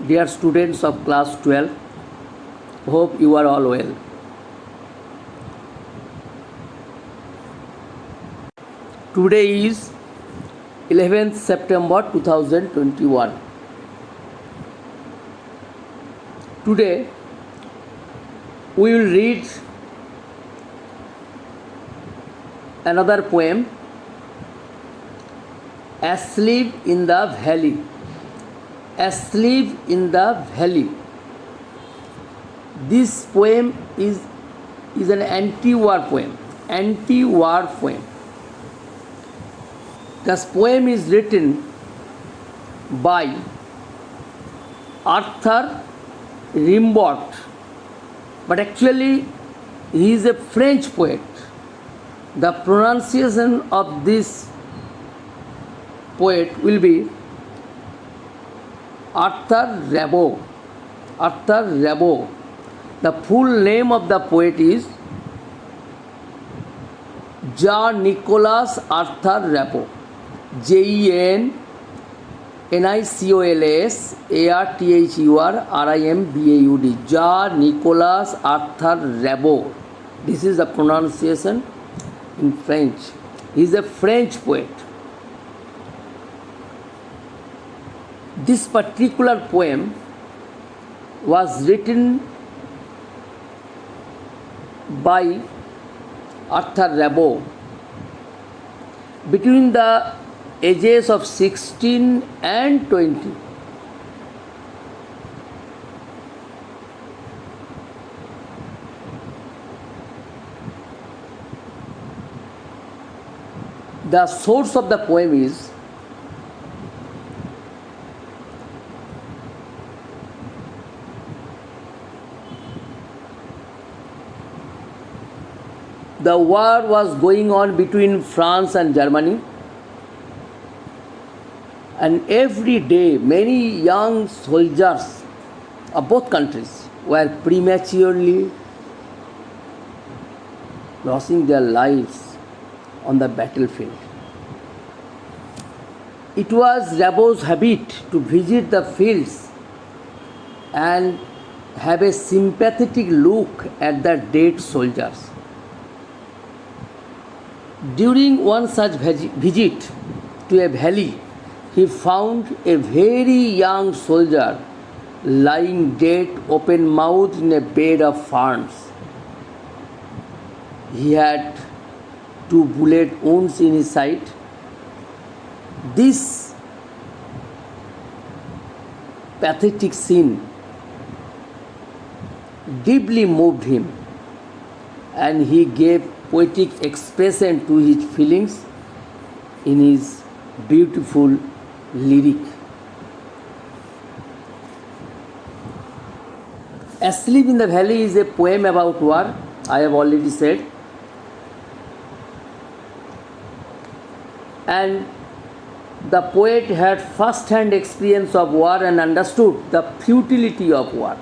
Dear students of class 12, hope you are all well. Today is 11th September 2021. Today we will read another poem, Asleep in the Valley. Asleep in the Valley. This poem is an anti-war poem. Anti-war poem. This poem is written by Arthur Rimbaud, but actually he is a French poet. The pronunciation of this poet will be Arthur Rimbaud. Arthur Rimbaud. The full name of the poet is Jean-Nicolas Arthur Rimbaud. Jean-Nicolas Arthur Rimbaud. Jean-Nicolas Arthur Rimbaud. This is the pronunciation in French. He is a French poet. This particular poem was written by Arthur Rimbaud between the ages of 16 and 20. The source of the poem is the war was going on between France and Germany, and every day many young soldiers of both countries were prematurely losing their lives on the battlefield. It was Rimbaud's habit to visit the fields and have a sympathetic look at the dead soldiers. During one such visit to a valley, he found a very young soldier lying dead, open-mouthed in a bed of ferns. He had 2 bullet wounds in his side. This pathetic scene deeply moved him, and he gave poetic expression to his feelings in his beautiful lyric. Asleep in the Valley is a poem about war, I have already said. And the poet had first-hand experience of war and understood the futility of war.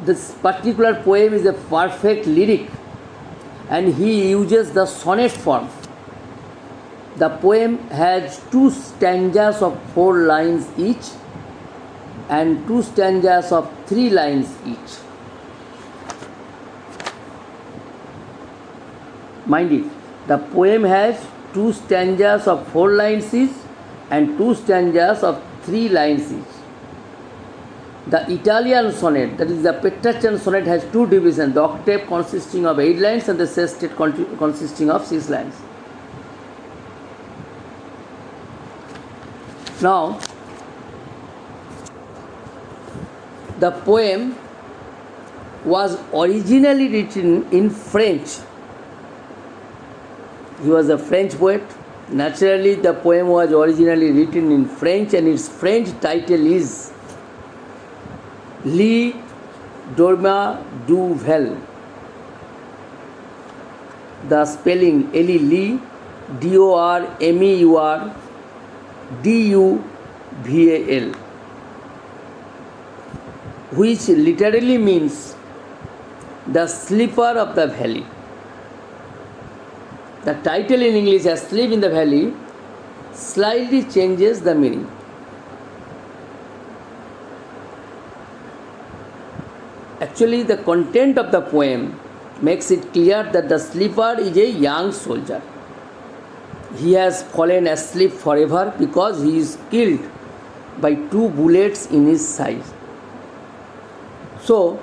This particular poem is a perfect lyric, and he uses the sonnet form. The poem has 2 stanzas of 4 lines each and 2 stanzas of 3 lines each. Mind it, the poem has 2 stanzas of 4 lines each and 2 stanzas of 3 lines each. The Italian sonnet, that is the Petrarchan sonnet, has 2 divisions, the octave consisting of 8 lines and the sestet consisting of 6 lines. Now, the poem was originally written in French. He was a French poet. Naturally, the poem was originally written in French, and its French title is Le Dorma du Val. The spelling L-E, D-O-R-M-E-U-R, D-U-V-A-L, which literally means the sleeper of the valley. The title in English, Asleep in the Valley, slightly changes the meaning. Actually, the content of the poem makes it clear that the sleeper is a young soldier. He has fallen asleep forever because he is killed by 2 bullets in his side. So,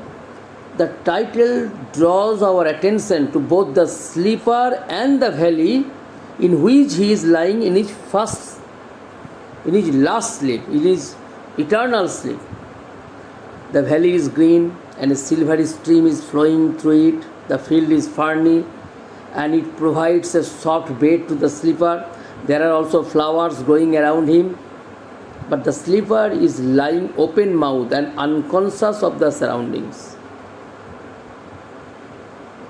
the title draws our attention to both the sleeper and the valley in which he is lying in his last sleep, in his eternal sleep. The valley is green and a silvery stream is flowing through it. The field is ferny and it provides a soft bed to the sleeper. There are also flowers growing around him. But the sleeper is lying open-mouthed and unconscious of the surroundings.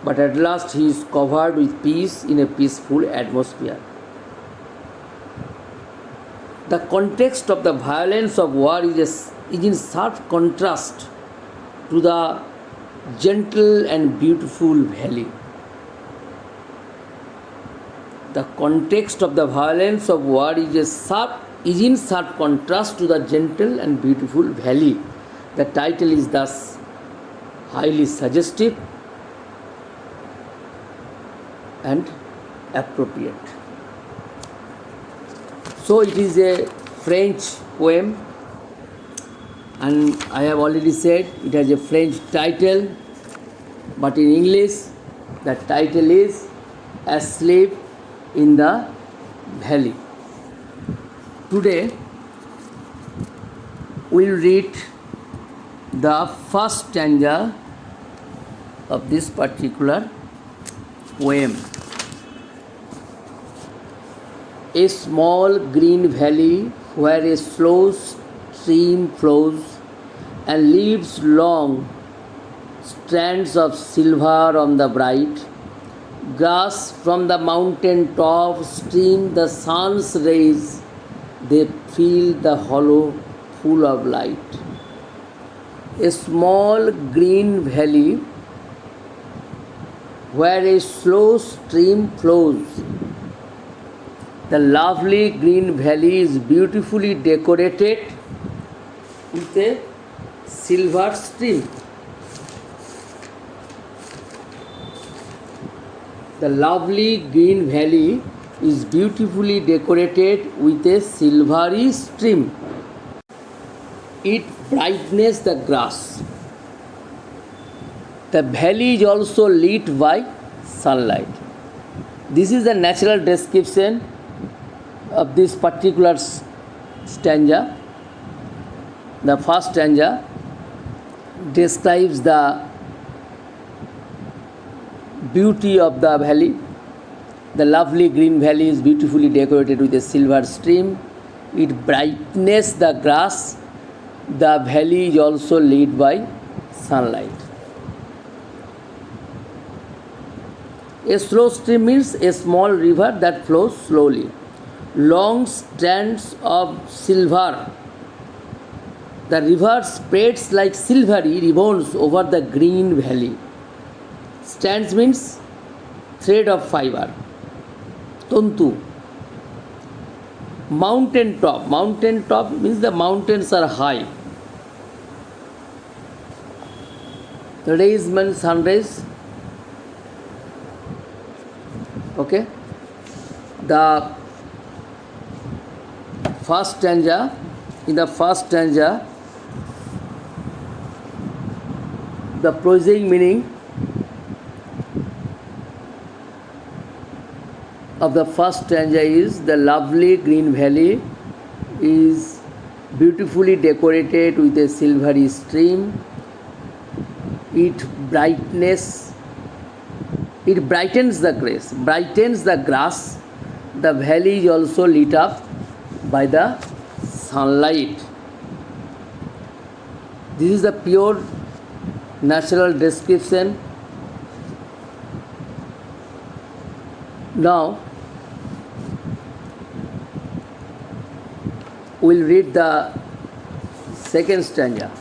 But at last he is covered with peace in a peaceful atmosphere. The context of the violence of war is in sharp contrast to the gentle and beautiful valley. The context of the violence of war is in sharp contrast to the gentle and beautiful valley. The title is thus highly suggestive and appropriate. So it is a French poem, and I have already said it has a French title, but in English the title is Asleep in the Valley. Today we will read the first stanza of this particular poem. A small green valley where a slow stream flows and leaves long strands of silver on the bright grass. From the mountain top stream the sun's rays, they fill the hollow full of light. A small green valley where a slow stream flows. The lovely green valley is beautifully decorated with a silver stream. The lovely green valley is beautifully decorated with a silvery stream. It brightens the grass. The valley is also lit by sunlight. This is the natural description of this particular stanza. The first stanza describes the beauty of the valley. The lovely green valley is beautifully decorated with a silver stream. It brightens the grass. The valley is also lit by sunlight. A slow stream means a small river that flows slowly. Long strands of silver. The river spreads like silvery ribbons over the green valley. Strands means thread of fiber. Tantu. Mountain top. Mountain top means the mountains are high. The rays means sun rays. Okay. The first stanza, in the first stanza, the prosaic meaning of the first stanza is the lovely green valley is beautifully decorated with a silvery stream. It brightens the grass. The valley is also lit up by the sunlight. This is the pure natural description. Now we'll read the second stanza.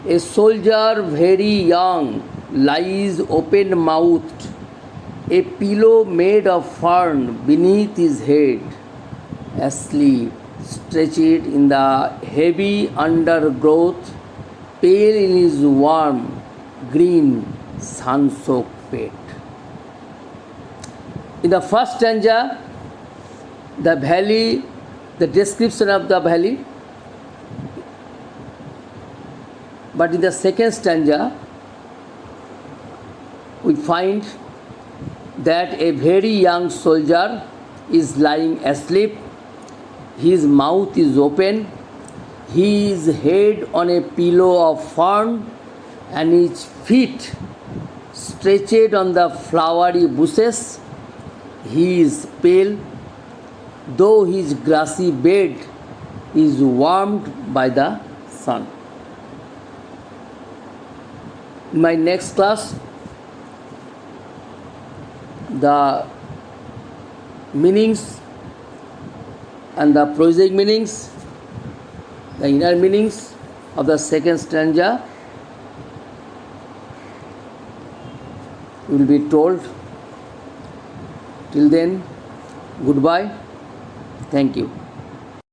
A soldier very young lies open mouthed, a pillow made of fern beneath his head, asleep, stretched in the heavy undergrowth, pale in his warm, green, sun-soaked bed. In the first stanza, the valley, the description of the valley, but in the second stanza, we find that a very young soldier is lying asleep, his mouth is open, his head on a pillow of fern, and his feet stretched on the flowery bushes. He is pale, though his grassy bed is warmed by the sun. In my next class, the meanings and the prosaic meanings, the inner meanings of the second stanza will be told. Till then, goodbye. Thank you.